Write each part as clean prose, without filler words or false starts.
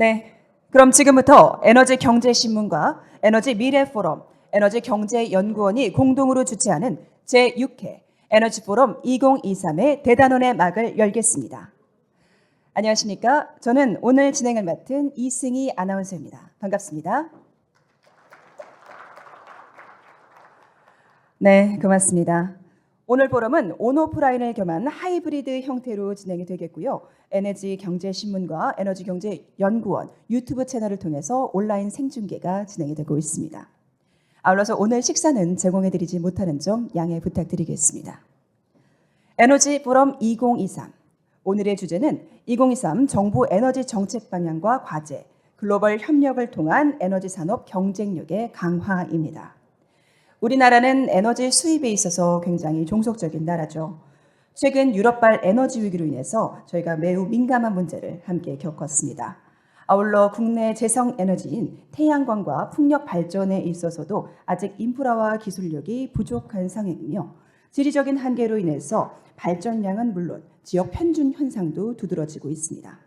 네, 그럼 지금부터 에너지경제신문과 에너지미래포럼, 에너지경제연구원이 공동으로 주최하는 제6회 에너지포럼 2023의 대단원의 막을 열겠습니다. 안녕하십니까? 저는 오늘 진행을 맡은 이승희 아나운서입니다. 반갑습니다. 네, 고맙습니다. 오늘 포럼은 온오프라인을 겸한 하이브리드 형태로 진행이 되겠고요. 에너지경제신문과 에너지경제연구원 유튜브 채널을 통해서 온라인 생중계가 진행이 되고 있습니다. 아울러서 오늘 식사는 제공해드리지 못하는 점 양해 부탁드리겠습니다. 에너지 포럼 2023. 오늘의 주제는 2023 정부 에너지 정책 방향과 과제, 글로벌 협력을 통한 에너지 산업 경쟁력의 강화입니다. 우리나라는 에너지 수입에 있어서 굉장히 종속적인 나라죠. 최근 유럽발 에너지 위기로 인해서 저희가 매우 민감한 문제를 함께 겪었습니다. 아울러 국내 재생 에너지인 태양광과 풍력 발전에 있어서도 아직 인프라와 기술력이 부족한 상황이며 지리적인 한계로 인해서 발전량은 물론 지역 편중 현상도 두드러지고 있습니다.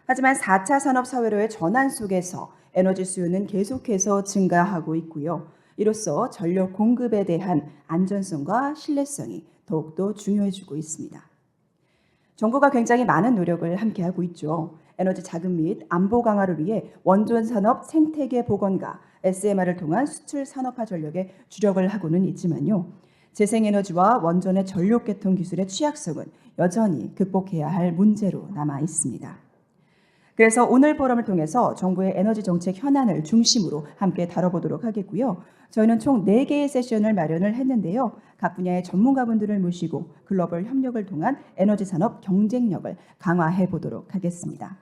하지만 4차 산업사회로의 전환 속에서 에너지 수요는 계속해서 증가하고 있고요. 이로써 전력 공급에 대한 안전성과 신뢰성이 더욱더 중요해지고 있습니다. 정부가 굉장히 많은 노력을 함께하고 있죠. 에너지 자금 및 안보 강화를 위해 원전 산업 생태계 복원과 SMR을 통한 수출 산업화 전략에 주력을 하고는 있지만요. 재생에너지와 원전의 전력 개통 기술의 취약성은 여전히 극복해야 할 문제로 남아 있습니다. 그래서 오늘 포럼을 통해서 정부의 에너지 정책 현안을 중심으로 함께 다뤄보도록 하겠고요. 저희는 총 4개의 세션을 마련을 했는데요. 각 분야의 전문가분들을 모시고 글로벌 협력을 통한 에너지 산업 경쟁력을 강화해 보도록 하겠습니다.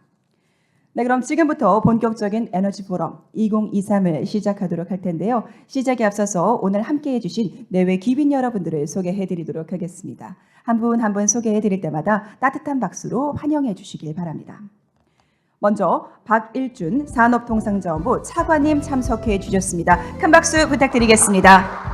네, 그럼 지금부터 본격적인 에너지 포럼 2023을 시작하도록 할 텐데요. 시작에 앞서서 오늘 함께해 주신 내외 귀빈 여러분들을 소개해 드리도록 하겠습니다. 한 분 한 분 소개해 드릴 때마다 따뜻한 박수로 환영해 주시길 바랍니다. 먼저 박일준 산업통상자원부 차관님 참석해 주셨습니다. 큰 박수 부탁드리겠습니다.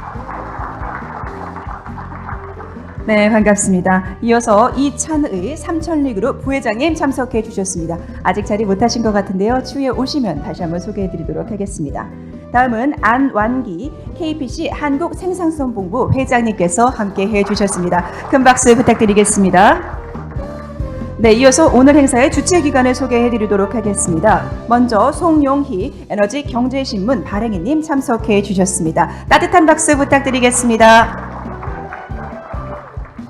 네, 반갑습니다. 이어서 이찬의 삼천리그룹 부회장님 참석해 주셨습니다. 아직 자리 못하신 것 같은데요. 추후에 오시면 다시 한번 소개해 드리도록 하겠습니다. 다음은 안완기 KPC 한국생산성본부 회장님께서 함께해 주셨습니다. 큰 박수 부탁드리겠습니다. 네, 이어서 오늘 행사의 주최기관을 소개해드리도록 하겠습니다. 먼저 송용희 에너지경제신문 발행인님 참석해 주셨습니다. 따뜻한 박수 부탁드리겠습니다.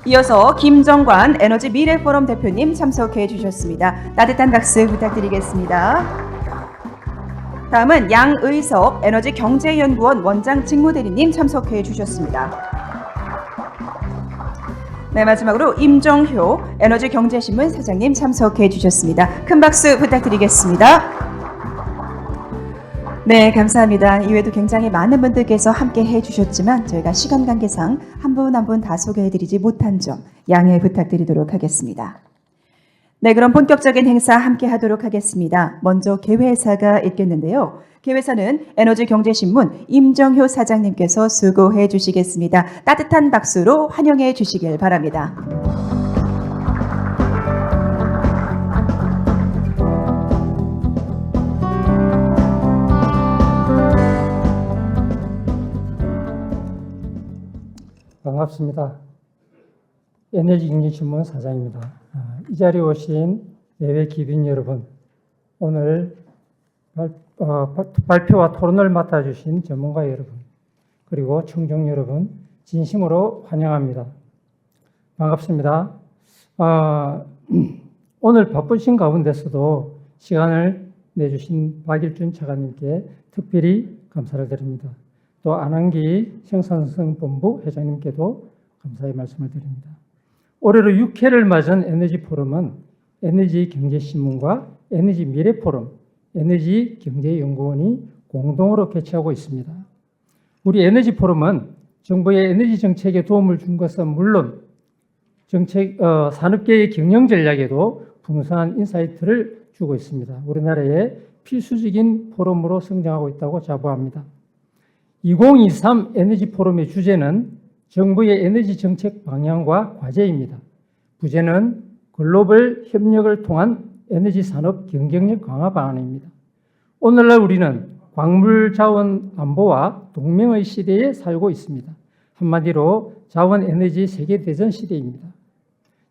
이어서 김정관 에너지미래포럼 대표님 참석해 주셨습니다. 따뜻한 박수 부탁드리겠습니다. 다음은 양의석 에너지경제연구원 원장 직무대리님 참석해 주셨습니다. 네, 마지막으로 임정효 에너지경제신문 사장님 참석해 주셨습니다. 큰 박수 부탁드리겠습니다. 네, 감사합니다. 이외에도 굉장히 많은 분들께서 함께 해주셨지만 저희가 시간 관계상 한 분 한 분 다 소개해드리지 못한 점 양해 부탁드리도록 하겠습니다. 네, 그럼 본격적인 행사 함께 하도록 하겠습니다. 먼저 개회사가 있겠는데요. 개회사는 에너지경제신문 임정효 사장님께서 수고해 주시겠습니다. 따뜻한 박수로 환영해 주시길 바랍니다. 반갑습니다. 에너지경제신문 사장입니다. 이 자리에 오신 내외 귀빈 여러분, 오늘 발표와 토론을 맡아주신 전문가 여러분, 그리고 청중 여러분, 진심으로 환영합니다. 반갑습니다. 오늘 바쁘신 가운데서도 시간을 내주신 박일준 차관님께 특별히 감사를 드립니다. 또 안한기 생산성본부 회장님께도 감사의 말씀을 드립니다. 올해로 6회를 맞은 에너지 포럼은 에너지경제신문과 에너지미래포럼, 에너지경제연구원이 공동으로 개최하고 있습니다. 우리 에너지 포럼은 정부의 에너지 정책에 도움을 준 것은 물론 산업계의 경영 전략에도 풍성한 인사이트를 주고 있습니다. 우리나라의 필수적인 포럼으로 성장하고 있다고 자부합니다. 2023 에너지 포럼의 주제는 정부의 에너지 정책 방향과 과제입니다. 부제는 글로벌 협력을 통한 에너지 산업 경쟁력 강화 방안입니다. 오늘날 우리는 광물 자원 안보와 동맹의 시대에 살고 있습니다. 한마디로 자원 에너지 세계 대전 시대입니다.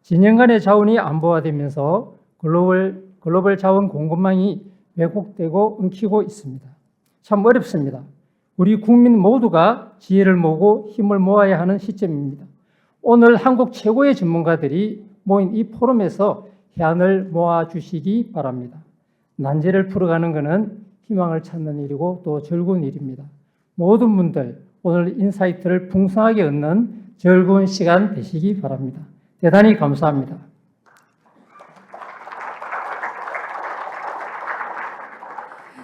진영 간의 자원이 안보화되면서 글로벌 자원 공급망이 왜곡되고 엉키고 있습니다. 참 어렵습니다. 우리 국민 모두가 지혜를 모으고 힘을 모아야 하는 시점입니다. 오늘 한국 최고의 전문가들이 모인 이 포럼에서 해안을 모아주시기 바랍니다. 난제를 풀어가는 것은 희망을 찾는 일이고 또 즐거운 일입니다. 모든 분들 오늘 인사이트를 풍성하게 얻는 즐거운 시간 되시기 바랍니다. 대단히 감사합니다.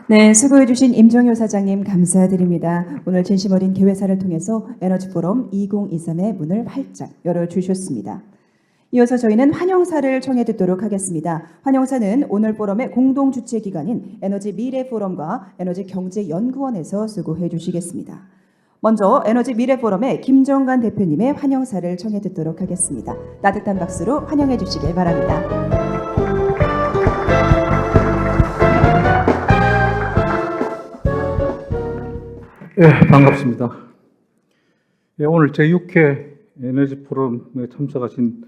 네, 수고해주신 임종효 사장님 감사드립니다. 오늘 진심 어린 개회사를 통해서 에너지 포럼 2023의 문을 활짝 열어주셨습니다. 이어서 저희는 환영사를 청해 듣도록 하겠습니다. 환영사는 오늘 포럼의 공동 주최 기관인 에너지 미래 포럼과 에너지 경제 연구원에서 수고해 주시겠습니다. 먼저 에너지 미래 포럼의 김정관 대표님의 환영사를 청해 듣도록 하겠습니다. 따뜻한 박수로 환영해 주시길 바랍니다. 예, 반갑습니다. 예, 오늘 제6회 에너지 포럼에 참석하신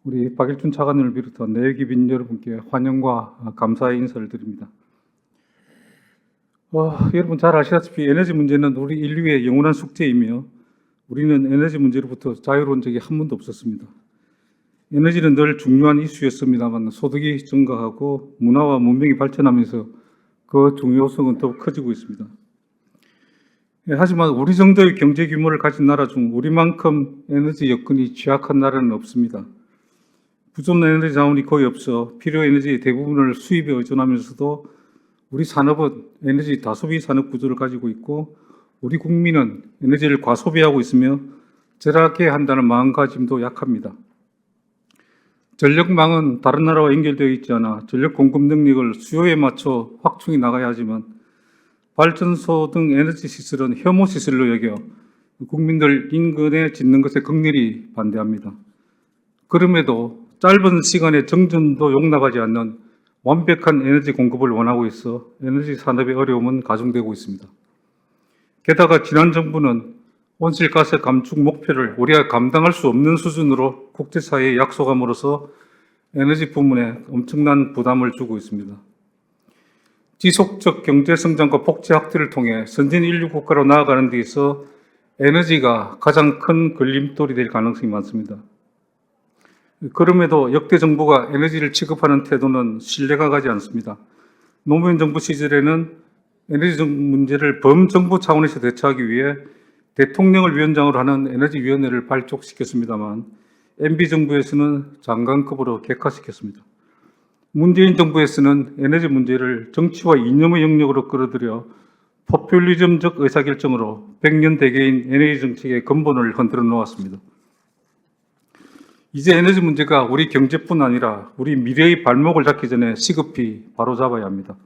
우리 박일준 차관을 비롯한 내외기빈 여러분께 환영과 감사의 인사를 드립니다. 여러분 잘 아시다시피 에너지 문제는 우리 인류의 영원한 숙제이며 우리는 에너지 문제로부터 자유로운 적이 한 번도 없었습니다. 에너지는 늘 중요한 이슈였습니다만 소득이 증가하고 문화와 문명이 발전하면서 그 중요성은 더욱 커지고 있습니다. 하지만 우리 정도의 경제 규모를 가진 나라 중 우리만큼 에너지 여건이 취약한 나라는 없습니다. 부족한 에너지 자원이 거의 없어 필요 에너지의 대부분을 수입에 의존하면서도 우리 산업은 에너지 다소비 산업 구조를 가지고 있고 우리 국민은 에너지를 과소비하고 있으며 절약해야 한다는 마음가짐도 약합니다. 전력망은 다른 나라와 연결되어 있지 않아 전력 공급 능력을 수요에 맞춰 확충해 나가야 하지만 발전소 등 에너지 시설은 혐오 시설로 여겨 국민들 인근에 짓는 것에 극렬히 반대합니다. 그럼에도 짧은 시간에 정전도 용납하지 않는 완벽한 에너지 공급을 원하고 있어 에너지 산업의 어려움은 가중되고 있습니다. 게다가 지난 정부는 온실가스 감축 목표를 우리가 감당할 수 없는 수준으로 국제사회에 약속함으로써 에너지 부문에 엄청난 부담을 주고 있습니다. 지속적 경제성장과 복지 확대를 통해 선진 인류 국가로 나아가는 데 있어 에너지가 가장 큰 걸림돌이 될 가능성이 많습니다. 그럼에도 역대 정부가 에너지를 취급하는 태도는 신뢰가 가지 않습니다. 노무현 정부 시절에는 에너지 문제를 범정부 차원에서 대처하기 위해 대통령을 위원장으로 하는 에너지위원회를 발족시켰습니다만 MB 정부에서는 장관급으로 객화시켰습니다. 문재인 정부에서는 에너지 문제를 정치와 이념의 영역으로 끌어들여 포퓰리즘적 의사결정으로 100년 대계인 에너지 정책의 근본을 흔들어 놓았습니다. 이제 에너지 문제가 우리 경제뿐 아니라 우리 미래의 발목을 잡기 전에 시급히 바로잡아야 합니다.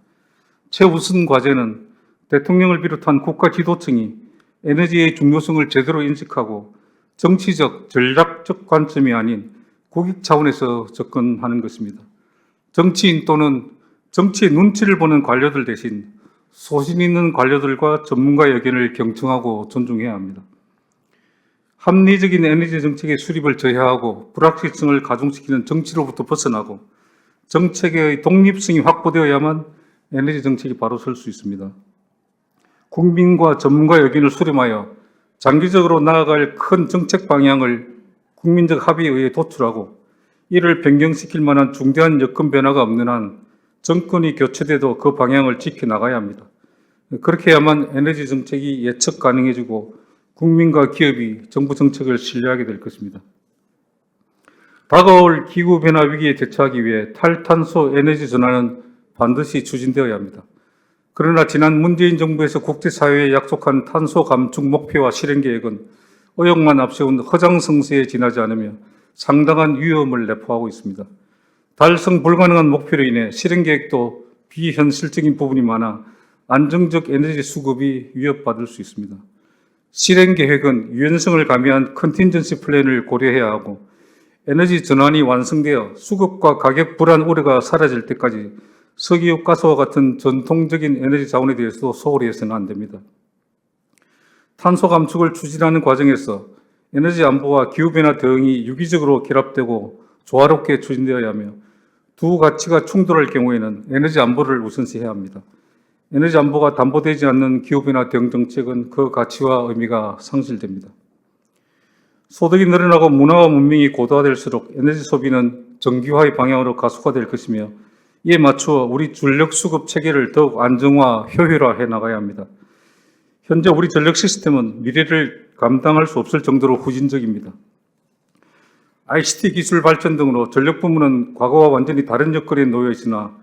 최우선 과제는 대통령을 비롯한 국가 지도층이 에너지의 중요성을 제대로 인식하고 정치적, 전략적 관점이 아닌 국익 차원에서 접근하는 것입니다. 정치인 또는 정치의 눈치를 보는 관료들 대신 소신 있는 관료들과 전문가의 의견을 경청하고 존중해야 합니다. 합리적인 에너지 정책의 수립을 저해하고 불확실성을 가중시키는 정치로부터 벗어나고 정책의 독립성이 확보되어야만 에너지 정책이 바로 설 수 있습니다. 국민과 전문가의 의견을 수렴하여 장기적으로 나아갈 큰 정책 방향을 국민적 합의에 의해 도출하고 이를 변경시킬 만한 중대한 여건 변화가 없는 한 정권이 교체돼도 그 방향을 지켜나가야 합니다. 그렇게 해야만 에너지 정책이 예측 가능해지고 국민과 기업이 정부 정책을 신뢰하게 될 것입니다. 다가올 기후변화 위기에 대처하기 위해 탈탄소 에너지 전환은 반드시 추진되어야 합니다. 그러나 지난 문재인 정부에서 국제사회에 약속한 탄소 감축 목표와 실행 계획은 의욕만 앞세운 허장성세에 지나지 않으며 상당한 위험을 내포하고 있습니다. 달성 불가능한 목표로 인해 실행 계획도 비현실적인 부분이 많아 안정적 에너지 수급이 위협받을 수 있습니다. 실행 계획은 유연성을 가미한 컨틴전시 플랜을 고려해야 하고 에너지 전환이 완성되어 수급과 가격 불안 우려가 사라질 때까지 석유, 가스와 같은 전통적인 에너지 자원에 대해서도 소홀히 해서는 안 됩니다. 탄소 감축을 추진하는 과정에서 에너지 안보와 기후변화 대응이 유기적으로 결합되고 조화롭게 추진되어야 하며 두 가치가 충돌할 경우에는 에너지 안보를 우선시해야 합니다. 에너지 안보가 담보되지 않는 기후변화 대응 정책은 그 가치와 의미가 상실됩니다. 소득이 늘어나고 문화와 문명이 고도화될수록 에너지 소비는 정기화의 방향으로 가속화될 것이며 이에 맞추어 우리 전력 수급 체계를 더욱 안정화, 효율화해 나가야 합니다. 현재 우리 전력 시스템은 미래를 감당할 수 없을 정도로 후진적입니다. ICT 기술 발전 등으로 전력 부문은 과거와 완전히 다른 여건에 놓여 있으나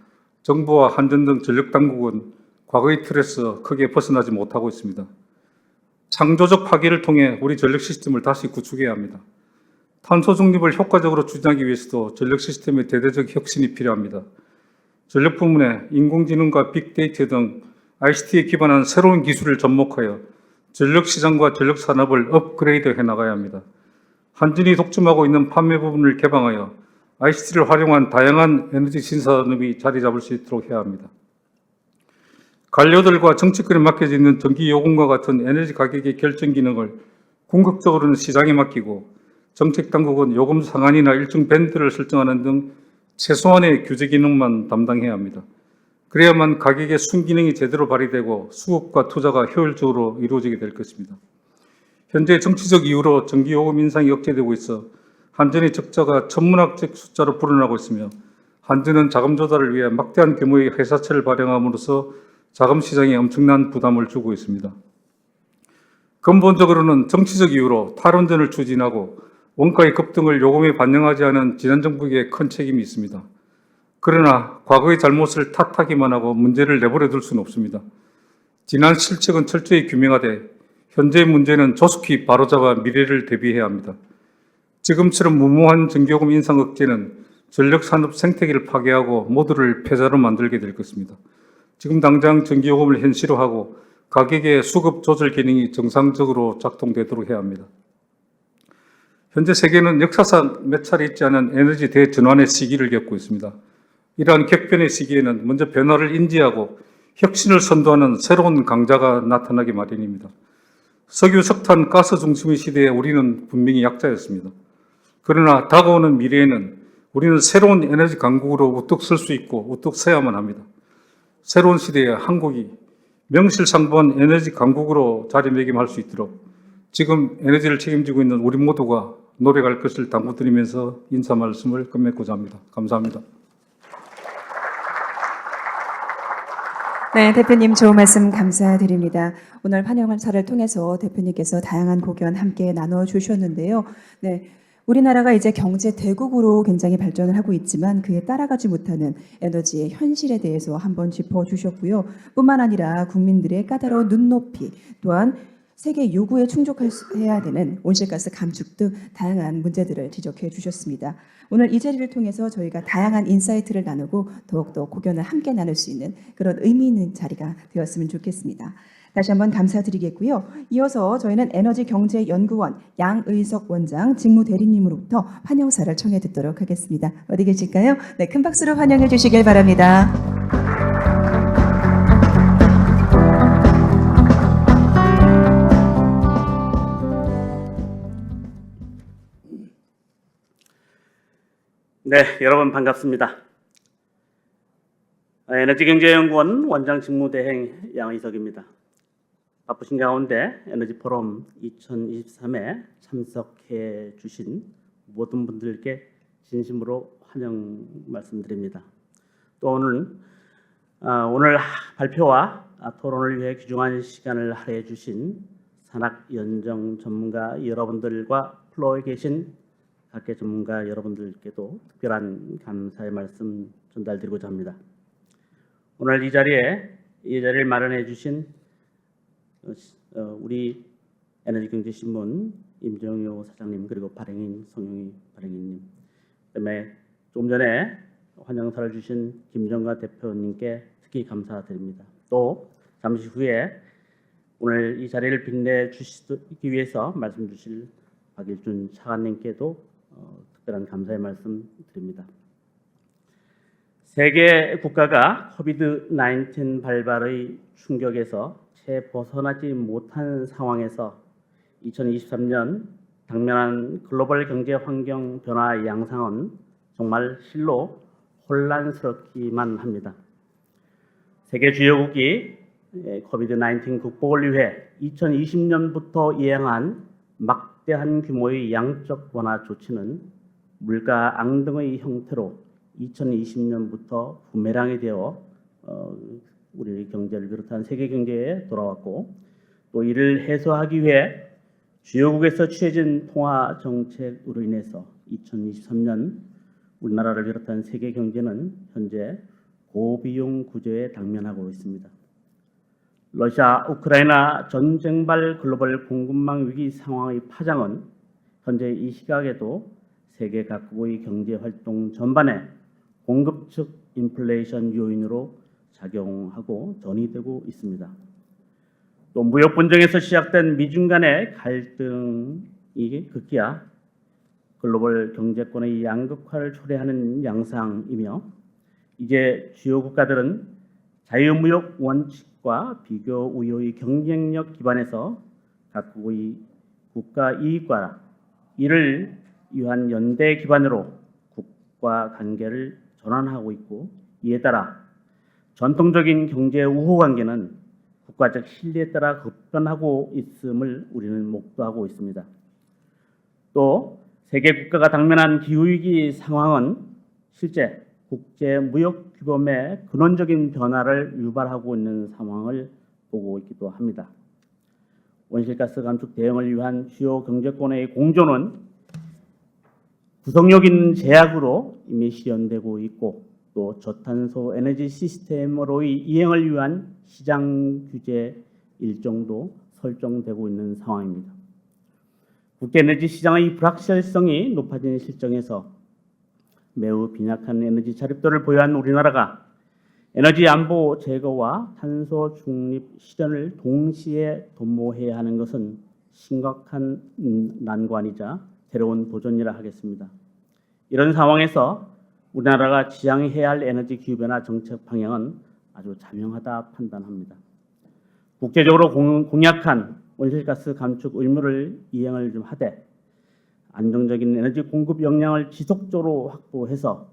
정부와 한전 등 전력 당국은 과거의 틀에서 크게 벗어나지 못하고 있습니다. 창조적 파괴를 통해 우리 전력 시스템을 다시 구축해야 합니다. 탄소 중립을 효과적으로 추진하기 위해서도 전력 시스템의 대대적 혁신이 필요합니다. 전력 부문에 인공지능과 빅데이터 등 ICT에 기반한 새로운 기술을 접목하여 전력 시장과 전력 산업을 업그레이드 해 나가야 합니다. 한전이 독점하고 있는 판매 부분을 개방하여 ICT를 활용한 다양한 에너지 신산업이 자리 잡을 수 있도록 해야 합니다. 관료들과 정치권에 맡겨져 있는 전기 요금과 같은 에너지 가격의 결정 기능을 궁극적으로는 시장에 맡기고 정책 당국은 요금 상한이나 일정 밴드를 설정하는 등 최소한의 규제 기능만 담당해야 합니다. 그래야만 가격의 순기능이 제대로 발휘되고 수급과 투자가 효율적으로 이루어지게 될 것입니다. 현재 정치적 이유로 전기요금 인상이 억제되고 있어 한전의 적자가 천문학적 숫자로 불어나고 있으며 한전은 자금 조달을 위해 막대한 규모의 회사채를 발행함으로써 자금 시장에 엄청난 부담을 주고 있습니다. 근본적으로는 정치적 이유로 탈원전을 추진하고 원가의 급등을 요금에 반영하지 않은 지난 정부에게 큰 책임이 있습니다. 그러나 과거의 잘못을 탓하기만 하고 문제를 내버려 둘 수는 없습니다. 지난 실책은 철저히 규명하되 현재의 문제는 조속히 바로잡아 미래를 대비해야 합니다. 지금처럼 무모한 전기요금 인상 억제는 전력산업 생태계를 파괴하고 모두를 패자로 만들게 될 것입니다. 지금 당장 전기요금을 현실화하고 가격의 수급 조절 기능이 정상적으로 작동되도록 해야 합니다. 현재 세계는 역사상 몇 차례 있지 않은 에너지 대전환의 시기를 겪고 있습니다. 이러한 격변의 시기에는 먼저 변화를 인지하고 혁신을 선도하는 새로운 강자가 나타나기 마련입니다. 석유, 석탄, 가스 중심의 시대에 우리는 분명히 약자였습니다. 그러나 다가오는 미래에는 우리는 새로운 에너지 강국으로 우뚝 설 수 있고 우뚝 서야만 합니다. 새로운 시대에 한국이 명실상부한 에너지 강국으로 자리매김할 수 있도록 지금 에너지를 책임지고 있는 우리 모두가 노력할 것을 당부드리면서 인사 말씀을 끝맺고자 합니다. 감사합니다. 네, 대표님 좋은 말씀 감사드립니다. 오늘 환영행사를 통해서 대표님께서 다양한 고견 함께 나눠주셨는데요. 네, 우리나라가 이제 경제 대국으로 굉장히 발전을 하고 있지만 그에 따라가지 못하는 에너지의 현실에 대해서 한번 짚어주셨고요. 뿐만 아니라 국민들의 까다로운 눈높이 또한 세계 요구에 충족해야 되는 온실가스 감축 등 다양한 문제들을 지적해 주셨습니다. 오늘 이 자리를 통해서 저희가 다양한 인사이트를 나누고 더욱더 고견을 함께 나눌 수 있는 그런 의미 있는 자리가 되었으면 좋겠습니다. 다시 한번 감사드리겠고요. 이어서 저희는 에너지경제연구원 양의석 원장 직무대리님으로부터 환영사를 청해 듣도록 하겠습니다. 어디 계실까요? 네, 큰 박수로 환영해 주시길 바랍니다. 네, 여러분 반갑습니다. 에너지경제연구원 원장 직무대행 양의석입니다. 바쁘신 가운데 에너지 포럼 2023에 참석해 주신 모든 분들께 진심으로 환영 말씀드립니다. 또 오늘 발표와 토론을 위해 귀중한 시간을 할애해 주신 산학 연정 전문가 여러분들과 플로어에 계신 각계 전문가 여러분들께도 특별한 감사의 말씀 전달드리고자 합니다. 오늘 이 자리를 마련해 주신 우리 에너지경제신문 임정효 사장님 그리고 발행인 성용희 발행인님 그다음에 조금 전에 환영사를 주신 김정가 대표님께 특히 감사드립니다. 또 잠시 후에 오늘 이 자리를 빛내 주시기 위해서 말씀 주실 박일준 차관님께도 특별한 감사의 말씀 드립니다. 세계 국가가 코비드-19 발발의 충격에서 채 벗어나지 못한 상황에서 2023년 당면한 글로벌 경제 환경 변화 양상은 정말 실로 혼란스럽기만 합니다. 세계 주요국이 코비드-19 극복을 위해 2020년부터 이행한 막대한 규모의 양적 완화 조치는 물가 앙등의 형태로 2020년부터 부메랑이 되어 우리 경제를 비롯한 세계 경제에 돌아왔고, 또 이를 해소하기 위해 주요국에서 취해진 통화 정책으로 인해서 2023년 우리나라를 비롯한 세계 경제는 현재 고비용 구조에 당면하고 있습니다. 러시아 우크라이나 전쟁발 글로벌 공급망 위기 상황의 파장은 현재 이 시각에도 세계 각국의 경제 활동 전반에 공급 측 인플레이션 요인으로 작용하고 전이되고 있습니다. 또 무역 분쟁에서 시작된 미중 간의 갈등이 급기야 글로벌 경제권의 양극화를 초래하는 양상이며, 이제 주요 국가들은 자유무역 원칙과 비교 우위의 경쟁력 기반에서 각국의 국가 이익과 이를 위한 연대 기반으로 국가 관계를 전환하고 있고, 이에 따라 전통적인 경제 우호 관계는 국가적 신뢰에 따라 급변하고 있음을 우리는 목도하고 있습니다. 또 세계 국가가 당면한 기후위기 상황은 실제 국제 무역 규범의 근원적인 변화를 유발하고 있는 상황을 보고 있기도 합니다. 온실가스 감축 대응을 위한 주요 경제권의 공조는 구속력 있는 제약으로 이미 실현되고 있고, 또 저탄소 에너지 시스템으로의 이행을 위한 시장 규제 일정도 설정되고 있는 상황입니다. 국제 에너지 시장의 불확실성이 높아진 실정에서 매우 빈약한 에너지 자립도를 보유한 우리나라가 에너지 안보 제거와 탄소 중립 실현을 동시에 도모해야 하는 것은 심각한 난관이자 새로운 도전이라 하겠습니다. 이런 상황에서 우리나라가 지향해야 할 에너지 기후변화 정책 방향은 아주 자명하다 판단합니다. 국제적으로 공약한 온실가스 감축 의무를 이행을 좀 하되, 안정적인 에너지 공급 역량을 지속적으로 확보해서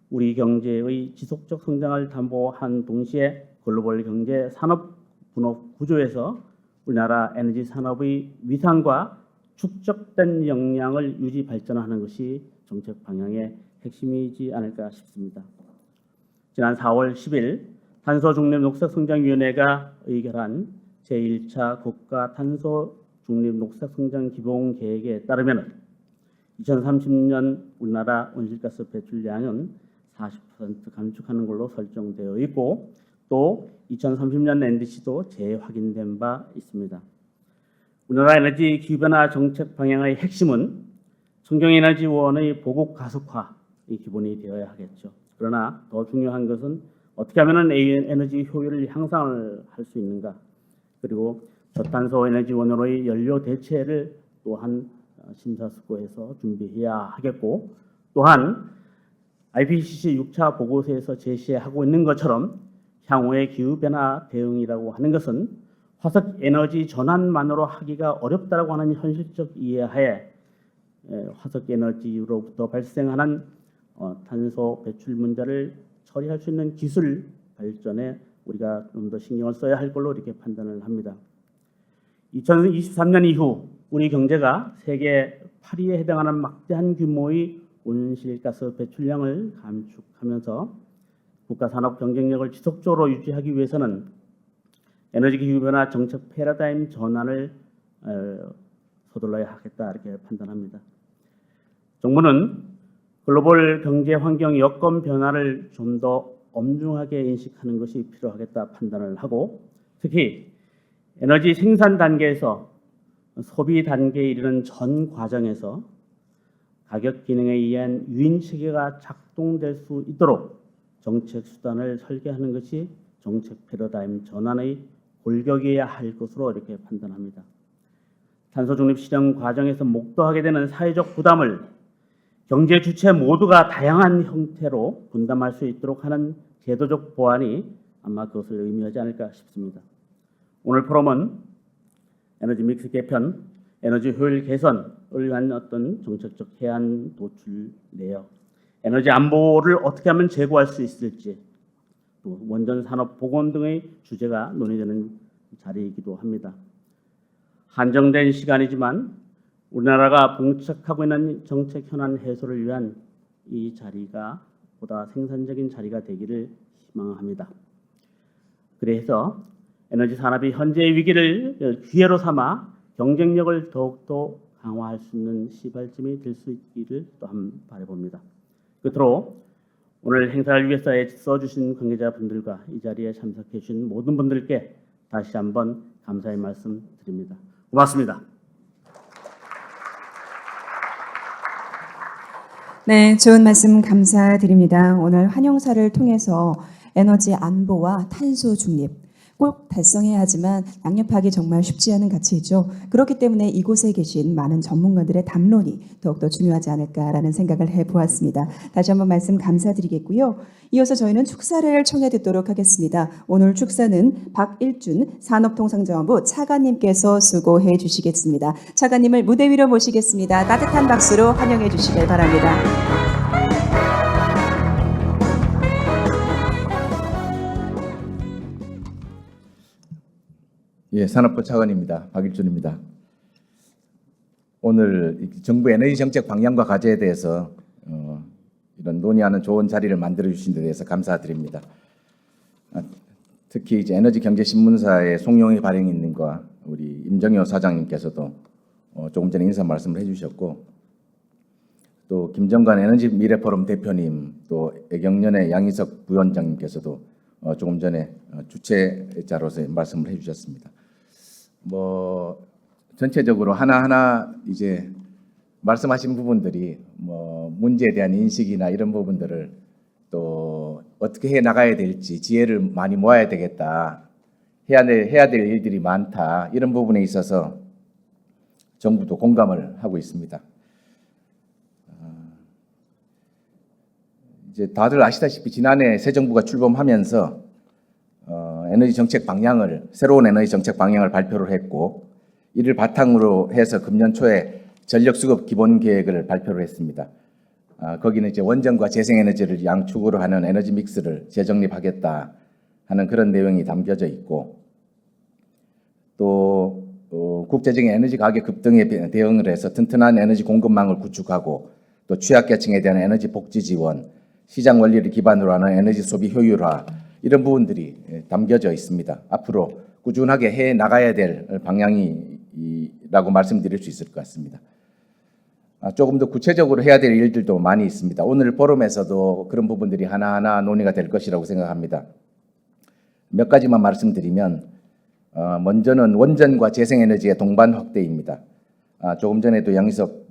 우리 경제의 지속적 성장을 담보한 동시에 글로벌 경제 산업 분업 구조에서 우리나라 에너지 산업의 위상과 축적된 역량을 유지 발전하는 것이 정책 방향의 핵심이지 않을까 싶습니다. 지난 4월 10일 탄소 중립 녹색 성장위원회가 의결한 제1차 국가 탄소 중립 녹색 성장 기본 계획에 따르면 2030년 우리나라 온실가스 배출량은 40% 감축하는 걸로 설정되어 있고, 또 2030년 NDC도 재확인된 바 있습니다. 우리나라 에너지 기후변화 정책 방향의 핵심은 청정에너지원의 보급 가속화의 기본이 되어야 하겠죠. 그러나 더 중요한 것은 어떻게 하면 에너지 효율을 향상을 할 수 있는가, 그리고 저탄소 에너지원으로의 연료 대체를 또한 심사숙고해서 준비해야 하겠고, 또한 IPCC 6차 보고서에서 제시하고 있는 것처럼 향후의 기후변화 대응이라고 하는 것은 화석 에너지 전환만으로 하기가 어렵다고 하는 현실적 이해하에 화석 에너지로부터 발생하는 탄소 배출 문제를 처리할 수 있는 기술 발전에 우리가 좀 더 신경을 써야 할 걸로 이렇게 판단을 합니다. 2023년 이후 우리 경제가 세계 8위에 해당하는 막대한 규모의 온실가스 배출량을 감축하면서 국가 산업 경쟁력을 지속적으로 유지하기 위해서는 에너지 기후변화 정책 패러다임 전환을 서둘러야 하겠다 이렇게 판단합니다. 정부는 글로벌 경제 환경 여건 변화를 좀 더 엄중하게 인식하는 것이 필요하겠다 판단을 하고, 특히 에너지 생산 단계에서 소비 단계에 이르는 전 과정에서 가격 기능에 의한 유인 체계가 작동될 수 있도록 정책 수단을 설계하는 것이 정책 패러다임 전환의 골격이어야 할 것으로 이렇게 판단합니다. 탄소 중립 실현 과정에서 목도하게 되는 사회적 부담을 경제 주체 모두가 다양한 형태로 분담할 수 있도록 하는 제도적 보완이 아마 그것을 의미하지 않을까 싶습니다. 오늘 포럼은 에너지 믹스 개편, 에너지 효율 개선을 위한 어떤 정책적 해안 도출 내역, 에너지 안보를 어떻게 하면 제고할 수 있을지, 또 원전 산업 복원 등의 주제가 논의되는 자리이기도 합니다. 한정된 시간이지만 우리나라가 봉착하고 있는 정책 현안 해소를 위한 이 자리가 보다 생산적인 자리가 되기를 희망합니다. 그래서 에너지 산업이 현재의 위기를 기회로 삼아 경쟁력을 더욱더 강화할 수 있는 시발점이 될 수 있기를 또한 바라봅니다. 끝으로 오늘 행사를 위해서 써주신 관계자분들과 이 자리에 참석해 주신 모든 분들께 다시 한번 감사의 말씀 드립니다. 고맙습니다. 네, 좋은 말씀 감사드립니다. 오늘 환영사를 통해서 에너지 안보와 탄소 중립 꼭 달성해야 하지만 양립하기 정말 쉽지 않은 가치이죠. 그렇기 때문에 이곳에 계신 많은 전문가들의 담론이 더욱더 중요하지 않을까라는 생각을 해보았습니다. 다시 한번 말씀 감사드리겠고요. 이어서 저희는 축사를 청해 듣도록 하겠습니다. 오늘 축사는 박일준 산업통상자원부 차관님께서 수고해 주시겠습니다. 차관님을 무대 위로 모시겠습니다. 따뜻한 박수로 환영해 주시길 바랍니다. 예, 산업부 차관입니다. 박일준입니다. 오늘 정부 에너지 정책 방향과 과제에 대해서 이런 논의하는 좋은 자리를 만들어 주신 데 대해서 감사드립니다. 특히 이제 에너지경제신문사의 송영희 발행인님과 우리 임정효 사장님께서도 조금 전에 인사 말씀을 해주셨고, 또 김정관 에너지 미래포럼 대표님, 또 애경련의 양희석 부위원장님께서도 조금 전에 주최자로서 말씀을 해주셨습니다. 전체적으로 하나하나 이제 말씀하신 부분들이 문제에 대한 인식이나 이런 부분들을 또 어떻게 해 나가야 될지 지혜를 많이 모아야 되겠다, 해야 될 일들이 많다, 이런 부분에 있어서 정부도 공감을 하고 있습니다. 이제 다들 아시다시피 지난해 새 정부가 출범하면서 에너지 정책 방향을, 새로운 에너지 정책 방향을 발표를 했고, 이를 바탕으로 해서 금년 초에 전력 수급 기본 계획을 발표를 했습니다. 거기는 이제 원전과 재생에너지를 양축으로 하는 에너지 믹스를 재정립하겠다 하는 그런 내용이 담겨져 있고, 또 국제적인 에너지 가격 급등에 대응을 해서 튼튼한 에너지 공급망을 구축하고, 또 취약계층에 대한 에너지 복지 지원, 시장 원리를 기반으로 하는 에너지 소비 효율화, 이런 부분들이 담겨져 있습니다. 앞으로 꾸준하게 해 나가야 될 방향이라고 말씀드릴 수 있을 것 같습니다. 조금 더 구체적으로 해야 될 일들도 많이 있습니다. 오늘 포럼에서도 그런 부분들이 하나하나 논의가 될 것이라고 생각합니다. 몇 가지만 말씀드리면, 먼저는 원전과 재생에너지의 동반 확대입니다. 조금 전에도 양희석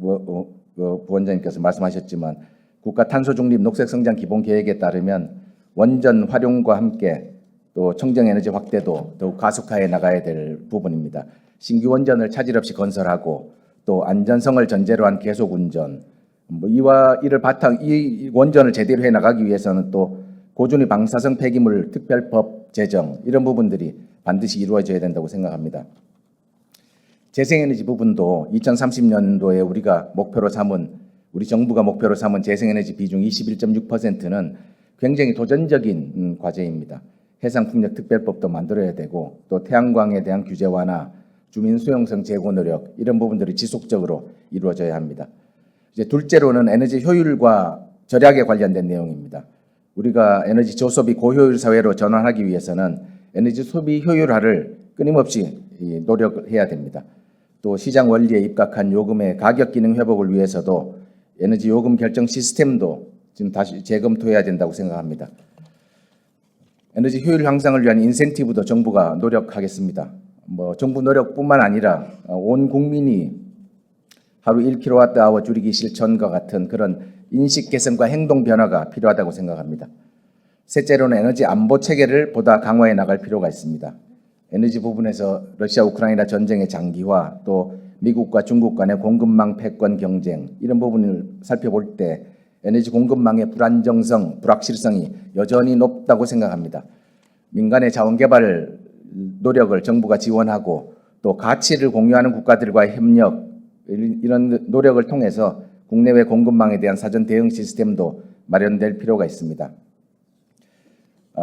부원장님께서 말씀하셨지만, 국가 탄소 중립 녹색 성장 기본 계획에 따르면 원전 활용과 함께 또 청정에너지 확대도 더욱 가속화해 나가야 될 부분입니다. 신규 원전을 차질 없이 건설하고, 또 안전성을 전제로 한 계속 운전, 이 원전을 제대로 해 나가기 위해서는 또 고준위 방사성 폐기물 특별법 제정, 이런 부분들이 반드시 이루어져야 된다고 생각합니다. 재생에너지 부분도 2030년도에 우리 정부가 목표로 삼은 재생에너지 비중 21.6%는 굉장히 도전적인 과제입니다. 해상풍력 특별법도 만들어야 되고, 또 태양광에 대한 규제 완화, 주민 수용성 제고 노력, 이런 부분들이 지속적으로 이루어져야 합니다. 이제 둘째로는 에너지 효율과 절약에 관련된 내용입니다. 우리가 에너지 저소비 고효율 사회로 전환하기 위해서는 에너지 소비 효율화를 끊임없이 노력해야 됩니다. 또 시장 원리에 입각한 요금의 가격 기능 회복을 위해서도 에너지 요금 결정 시스템도 지금 다시 재검토해야 된다고 생각합니다. 에너지 효율 향상을 위한 인센티브도 정부가 노력하겠습니다. 정부 노력뿐만 아니라 온 국민이 하루 1kWh 줄이기 실천과 같은 그런 인식 개선과 행동 변화가 필요하다고 생각합니다. 셋째로는 에너지 안보 체계를 보다 강화해 나갈 필요가 있습니다. 에너지 부분에서 러시아 우크라이나 전쟁의 장기화, 또 미국과 중국 간의 공급망 패권 경쟁 이런 부분을 살펴볼 때 에너지 공급망의 불안정성, 불확실성이 여전히 높다고 생각합니다. 민간의 자원 개발 노력을 정부가 지원하고 또 가치를 공유하는 국가들과의 협력 이런 노력을 통해서 국내외 공급망에 대한 사전 대응 시스템도 마련될 필요가 있습니다.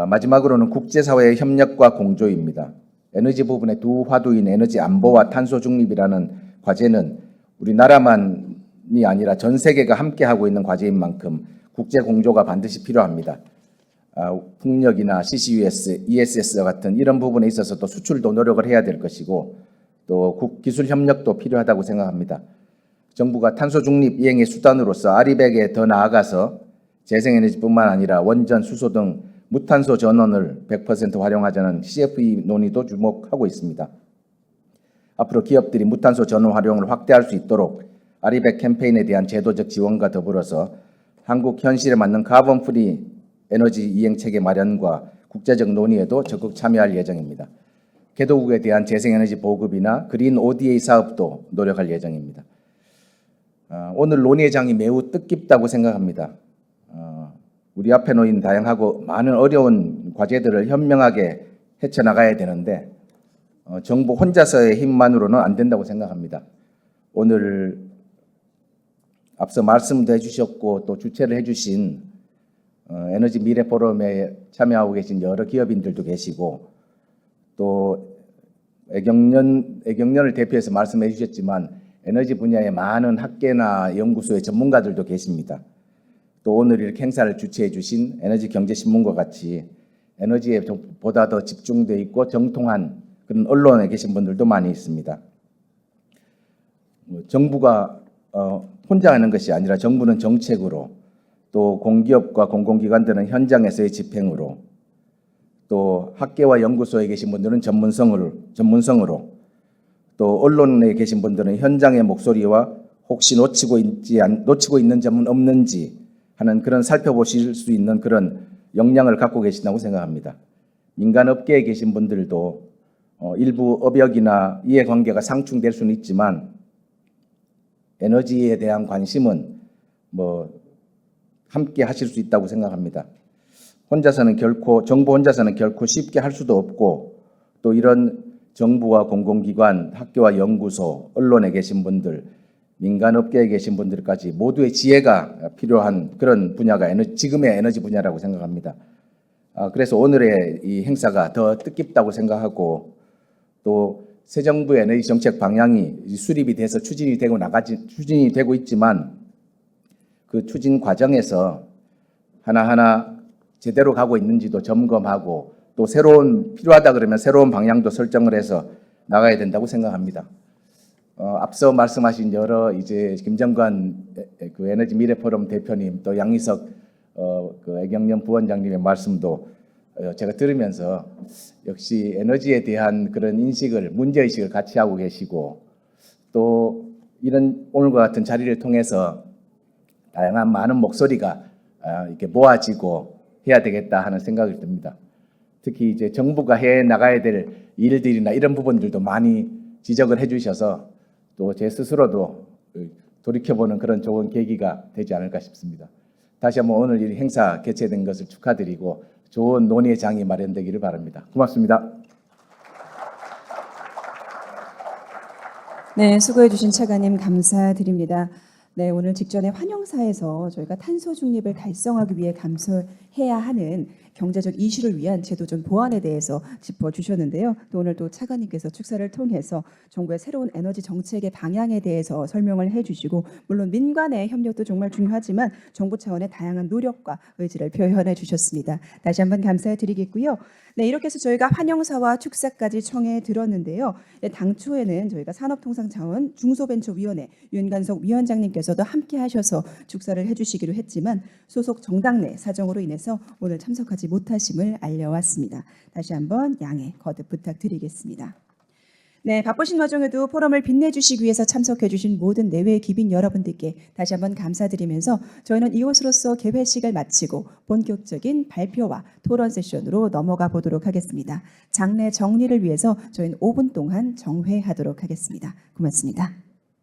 마지막으로는 국제사회의 협력과 공조입니다. 에너지 부분의 두 화두인 에너지 안보와 탄소 중립이라는 과제는 우리나라만이 아니라 전 세계가 함께하고 있는 과제인 만큼 국제 공조가 반드시 필요합니다. 풍력이나 CCUS, ESS 같은 이런 부분에 있어서 또 수출도 노력을 해야 될 것이고 또 기술 협력도 필요하다고 생각합니다. 정부가 탄소 중립 이행의 수단으로서 아리백에 더 나아가서 재생에너지뿐만 아니라 원전, 수소 등 무탄소 전원을 100% 활용하자는 CFE 논의도 주목하고 있습니다. 앞으로 기업들이 무탄소 전원 활용을 확대할 수 있도록 아리백 캠페인에 대한 제도적 지원과 더불어서 한국 현실에 맞는 카본 프리 에너지 이행 체계 마련과 국제적 논의에도 적극 참여할 예정입니다. 개도국에 대한 재생에너지 보급이나 그린 ODA 사업도 노력할 예정입니다. 오늘 논의의 장이 매우 뜻깊다고 생각합니다. 우리 앞에 놓인 다양하고 많은 어려운 과제들을 현명하게 헤쳐나가야 되는데 정부 혼자서의 힘만으로는 안 된다고 생각합니다. 오늘 앞서 말씀도 해주셨고 또 주최를 해주신 에너지 미래 포럼에 참여하고 계신 여러 기업인들도 계시고 또 애경련을 대표해서 말씀해 주셨지만 에너지 분야의 많은 학계나 연구소의 전문가들도 계십니다. 또 오늘 이렇게 행사를 주최해 주신 에너지 경제신문과 같이 에너지에 보다 더 집중되어 있고 정통한 그런 언론에 계신 분들도 많이 있습니다. 정부가 혼자 하는 것이 아니라 정부는 정책으로 또 공기업과 공공기관들은 현장에서의 집행으로 또 학계와 연구소에 계신 분들은 전문성으로 또 언론에 계신 분들은 현장의 목소리와 혹시 놓치고 있는 점은 없는지 하는 그런 살펴보실 수 있는 그런 역량을 갖고 계신다고 생각합니다. 민간 업계에 계신 분들도 일부 업역이나 이해관계가 상충될 수는 있지만 에너지에 대한 관심은 함께 하실 수 있다고 생각합니다. 정부 혼자서는 결코 쉽게 할 수도 없고 또 이런 정부와 공공기관, 학교와 연구소, 언론에 계신 분들, 민간 업계에 계신 분들까지 모두의 지혜가 필요한 그런 분야가 지금의 에너지 분야라고 생각합니다. 그래서 오늘의 이 행사가 더 뜻깊다고 생각하고 또 새 정부의 에너지 정책 방향이 수립이 돼서 추진이 되고 있지만 그 추진 과정에서 하나하나 제대로 가고 있는지도 점검하고 또 필요하다 그러면 새로운 방향도 설정을 해서 나가야 된다고 생각합니다. 앞서 말씀하신 여러 김정관 그 에너지 미래 포럼 대표님 또 양희석 그 애경련 부원장님의 말씀도 제가 들으면서 역시 에너지에 대한 그런 문제의식을 같이 하고 계시고 또 이런 오늘과 같은 자리를 통해서 다양한 많은 목소리가 이렇게 모아지고 해야 되겠다 하는 생각이 듭니다. 특히 이제 정부가 해 나가야 될 일들이나 이런 부분들도 많이 지적을 해주셔서 또 제 스스로도 돌이켜보는 그런 좋은 계기가 되지 않을까 싶습니다. 다시 한번 오늘 이 행사 개최된 것을 축하드리고 좋은 논의의 장이 마련되기를 바랍니다. 고맙습니다. 네, 수고해 주신 차관님 감사드립니다. 네, 오늘 직전에 환영사에서 저희가 탄소 중립을 달성하기 위해 감수해야 하는 경제적 이슈를 위한 제도적 보완에 대해서 짚어주셨는데요. 또 오늘 또 차관님께서 축사를 통해서 정부의 새로운 에너지 정책의 방향에 대해서 설명을 해주시고 물론 민간의 협력도 정말 중요하지만 정부 차원의 다양한 노력과 의지를 표현해 주셨습니다. 다시 한번 감사드리겠고요. 네, 이렇게 해서 저희가 환영사와 축사까지 청해 들었는데요. 네, 당초에는 저희가 산업통상자원 중소벤처위원회 윤관석 위원장님께서도 함께 하셔서 축사를 해주시기로 했지만 소속 정당 내 사정으로 인해서 오늘 참석하지 못하심을 알려왔습니다. 다시 한번 양해 거듭 부탁드리겠습니다. 네, 바쁘신 와중에도 포럼을 빛내주시기 위해서 참석해주신 모든 내외 기빈 여러분들께 다시 한번 감사드리면서 저희는 이것으로써 개회식을 마치고 본격적인 발표와 토론 세션으로 넘어가 보도록 하겠습니다. 장례 정리를 위해서 저희는 5분 동안 정회하도록 하겠습니다. 고맙습니다.